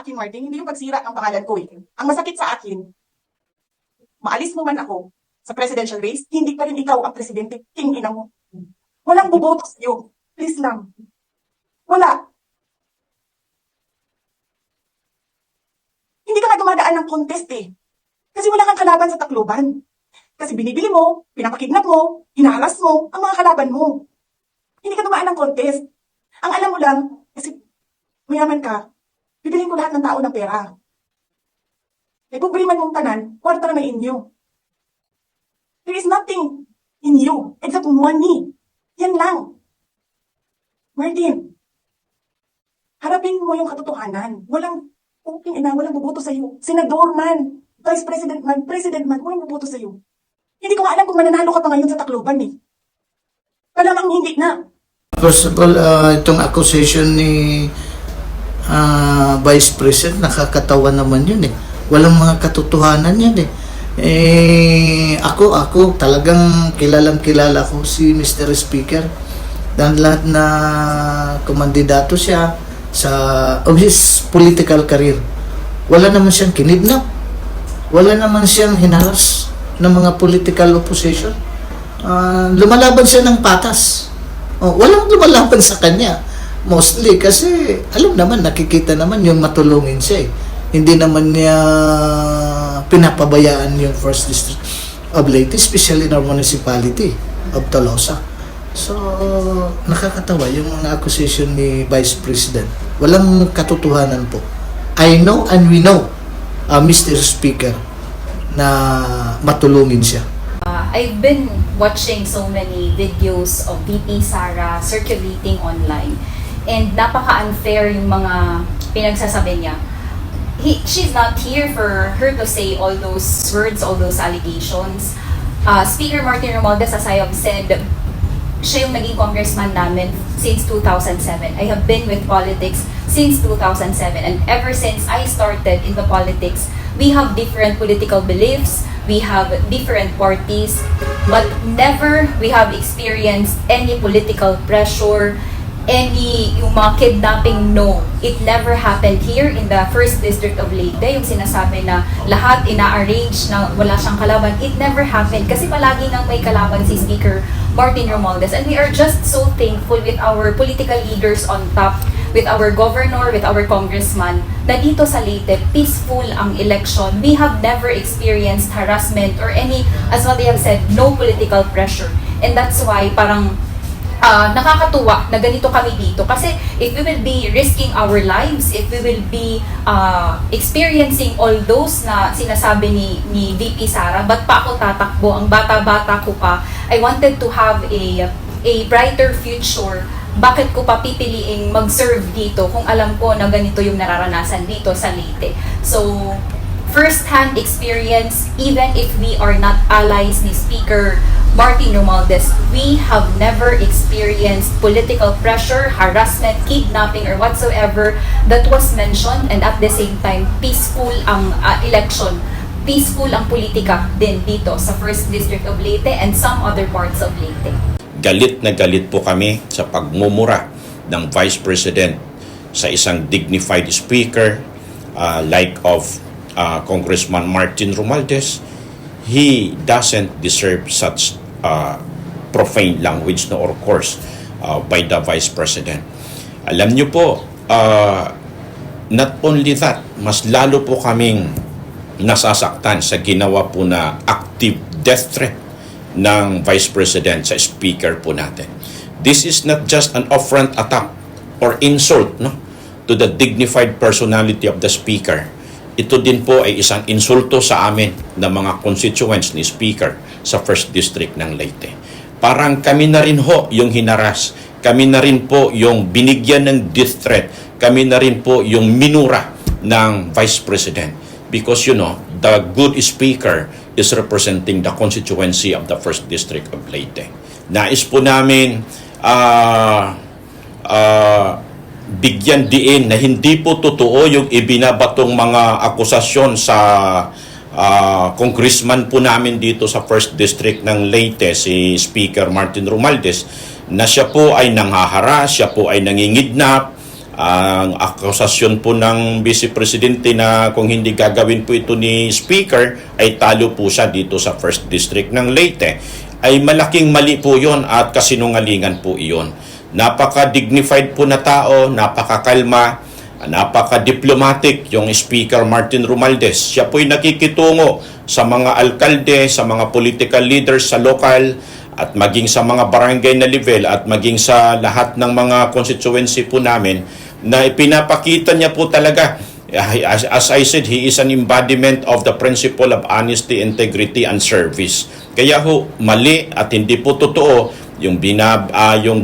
sa akin, Martin, hindi yung pagsira ng pangalan ko eh. Ang masakit sa akin, maalis mo man ako sa presidential race, hindi pa rin ikaw ang presidente, king ina mo. Walang buboto sa'yo. Please lang. Wala. Hindi ka nga dumadaan ng contest eh. Kasi wala kang kalaban sa Tacloban. Kasi binibili mo, pinapakidnap mo, hinaharas mo, ang mga kalaban mo. Hindi ka dumaan ng contest. Ang alam mo lang, kasi mayaman ka, bibilin ko lahat ng tao ng pera. E kung man mong tanan, kwarta na may inyo. There is nothing in you except money. Yan lang. Martin, harapin mo yung katotohanan. Walang walang buboto sa'yo. Senador man, vice president man, walang buboto sa'yo. Hindi ko nga alam kung mananalo ka pa ngayon sa Tacloban eh. Malamang hindi na. First of all, itong accusation ni Vice President, nakakatawa naman yun eh. Walang mga katotohanan yan eh. Ako talagang kilala ko si Mr. Speaker. Dahil lahat na kumandidato siya of his political career. Wala naman siyang kinidnap. Wala naman siyang hinaras ng mga political opposition. Lumalaban siya ng patas. Walang lumalaban sa kanya. Mostly kasi alam naman, nakikita naman yung matulungin siya eh. Hindi naman niya pinapabayaan yung first district of Leyte, especially in our municipality of Tolosa. So, nakakatawa yung mga accusation ni Vice President. Walang katotohanan po. I know and we know, Mr. Speaker, na matulungin siya. I've been watching so many videos of VP Sara circulating online, and napaka-unfair yung mga pinagsasabi niya. She's not here for her to say all those words, all those allegations. Speaker Martin Romualdez, as I have said, siya yung naging congressman namin since 2007. I have been with politics since 2007, and ever since I started in the politics, we have different political beliefs, we have different parties, but never we have experienced any political pressure, any yung mga kidnapping. No, it never happened here in the 1st District of Leyte. Yung sinasabi na lahat ina-arrange na wala siyang kalaban, it never happened kasi palagi nang may kalaban si Speaker Martin Romualdez, and we are just so thankful with our political leaders on top, with our governor, with our congressman, na dito sa Leyte, peaceful ang election. We have never experienced harassment or any, as what they have said, no political pressure. And that's why parang nakakatuwa na ganito kami dito. Kasi if we will be risking our lives, if we will be experiencing all those na sinasabi ni VP Sara, ba't pa ako tatakbo? Ang bata-bata ko pa. I wanted to have a brighter future. Bakit ko pa pipiliing mag-serve dito kung alam ko na ganito yung nararanasan dito sa Leyte? So, first-hand experience, even if we are not allies ni Speaker Martin Romualdez, we have never experienced political pressure, harassment, kidnapping, or whatsoever that was mentioned, and at the same time, peaceful ang election. Peaceful ang politika din dito sa 1st District of Leyte and some other parts of Leyte. Galit na galit po kami sa pagmumura ng Vice President sa isang dignified speaker like of Congressman Martin Romualdez. He doesn't deserve such profane language or course by the Vice President. Alam niyo po, not only that, mas lalo po kaming nasasaktan sa ginawa po na active death threat ng Vice President sa speaker po natin. This is not just an affront attack or insult to the dignified personality of the speaker. Ito din po ay isang insulto sa amin ng mga constituents ni Speaker sa 1st District ng Leyte. Parang kami na rin ho yung hinaras, kami na rin po yung binigyan ng death threat, kami na rin po yung minura ng Vice President. Because the good Speaker is representing the constituency of the 1st District of Leyte. Nais po namin bigyan diin na hindi po totoo yung ibinabatong mga akusasyon sa congressman po namin dito sa 1st District ng Leyte, si Speaker Martin Romualdez, na siya po ay nanghaharas, siya po ay nangingidnap, Ang akusasyon po ng Vice Presidente na kung hindi gagawin po ito ni Speaker ay talo po siya dito sa 1st District ng Leyte, ay malaking mali po yon at kasinungalingan po iyon. Napaka-dignified po na tao, napakakalma, napaka-diplomatic yung Speaker Martin Romualdez. Siya po'y nakikitungo sa mga alkalde, sa mga political leaders sa lokal, at maging sa mga barangay na level at maging sa lahat ng mga constituency po namin na ipinapakita niya po talaga. As I said, he is an embodiment of the principle of honesty, integrity, and service. Kaya ho, mali at hindi po totoo yung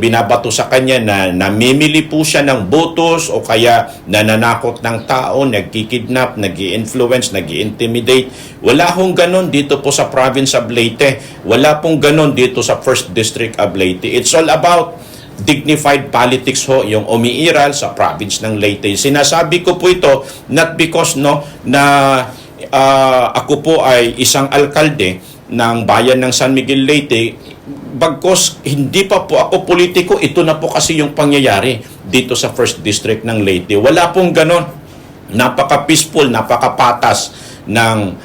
binabato sa kanya na namimili po siya ng botos o kaya nananakot ng tao, nagkikidnap, nag-i-influence, nag-i-intimidate. Wala hong ganon dito po sa province of Leyte. Wala pong ganon dito sa 1st District of Leyte. It's all about dignified politics ho, yung umiiral sa province ng Leyte. Sinasabi ko po ito not because na ako po ay isang alkalde ng bayan ng San Miguel Leyte, bagkos hindi pa po ako politiko, ito na po kasi yung pangyayari dito sa 1st District ng Leyte. Wala pong ganon. Napaka-peaceful, napakapatas ng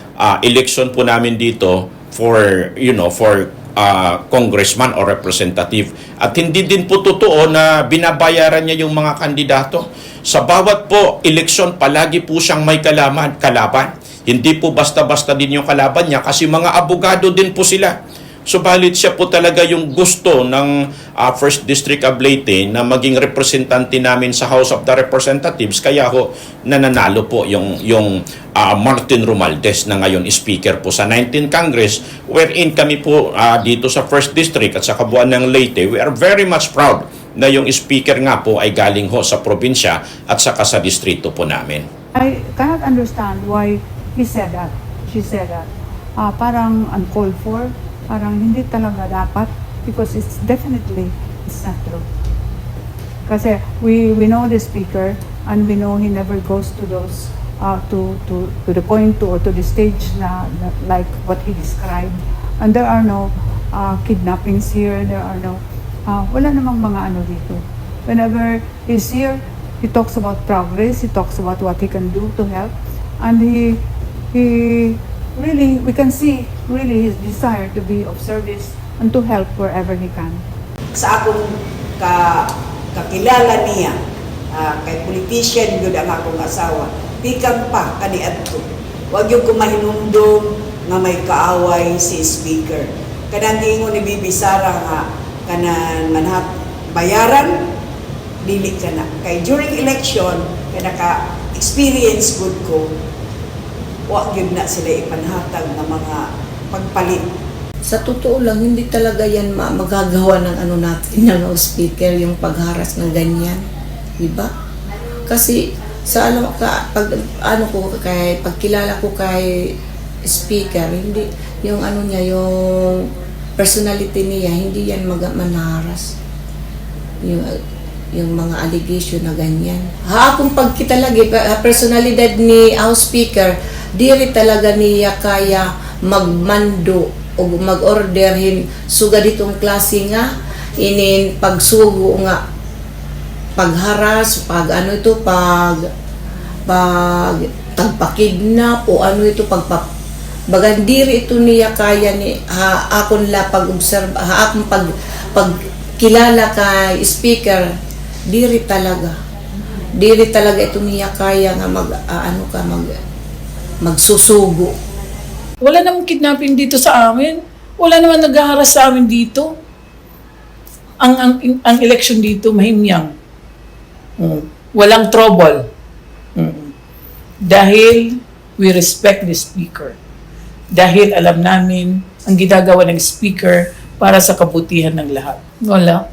election po namin dito for congressman or representative. At hindi din po totoo na binabayaran niya yung mga kandidato. Sa bawat po eleksyon, palagi po siyang may kalaban. Hindi po basta-basta din yung kalaban niya kasi mga abogado din po sila. Subalit siya po talaga yung gusto ng 1st District of Leyte na maging representante namin sa House of the Representatives. Kaya ho, nananalo po yung Martin Romualdez na ngayon speaker po sa 19th Congress, wherein kami po dito sa 1st District at sa kabuuan ng Leyte, we are very much proud na yung speaker nga po ay galing ho sa probinsya at saka sa distrito po namin. I cannot understand why he said that. She said that. Parang uncalled for. Parang hindi talaga dapat because it's not true. Kasi we know the speaker and we know he never goes to those to the point or to the stage na like what he described. And there are no kidnappings here. There are no wala namang mga ano dito. Whenever he's here, he talks about progress. He talks about what he can do to help, and he really, we can see really his desire to be of service and to help wherever he can. Sa akong kakilala niya, kay politician yun ang akong asawa, pikang pa kaniadto. Huwag yung kumahinumdum nga may kaaway si speaker. Kanang ingon ni Bibi Sara nga, kanang manhat bayaran, dili ka na. Kay during election, kaya naka-experience good ko, wag yun na sila ipanhatag ng mga pagpalit. Sa totoo lang, hindi talaga yan magagawa ng ano natin, ng speaker, yung pagharas ng ganyan. Diba? Kasi sa pagkilala ko kay speaker, hindi, yung ano niya, yung personality niya, hindi yan manharas. Yung mga allegation na ganyan. Akong pagkita lagi, personalidad ni House Speaker, diri talaga niya kaya magmando o mag-orderhin suga ditong klase nga inin pagsugo nga pagharas, pagpakidnap o ano ito bagandiri ito niya kaya ni akon la pag-observe akong pagkilala kay speaker diri talaga ito niya kaya nga magsusugo. Wala namang kidnapping dito sa amin. Wala naman naghaharas sa amin dito. Ang election dito mahimyang. Walang trouble. Dahil we respect the speaker. Dahil alam namin ang ginagawa ng speaker para sa kabutihan ng lahat. Wala.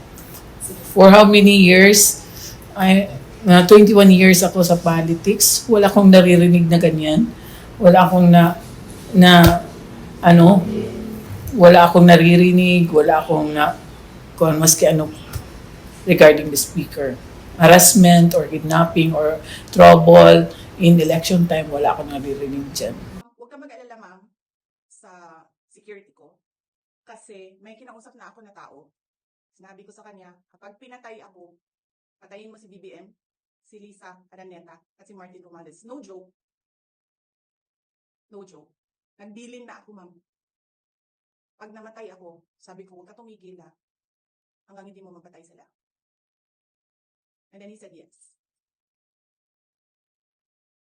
For how many years? 21 years ako sa politics. Wala akong naririnig na ganyan. Wala akong wala akong naririnig, wala akong kung maski ano regarding the speaker. Harassment or kidnapping or trouble in election time, wala akong naririnig dyan. Huwag ka mag-alala, ma'am, sa security ko. Kasi may kinausap na ako na tao. Sinabi ko sa kanya, kapag pinatay ako, patayin mo si BBM, si Lisa Araneta at si Martin Romualdez. No joke. No joke. Nagbilin na ako, ma'am. Pag namatay ako, sabi ko, huwag ka tumigil hanggang hindi mo mapatay sila. And then he said yes.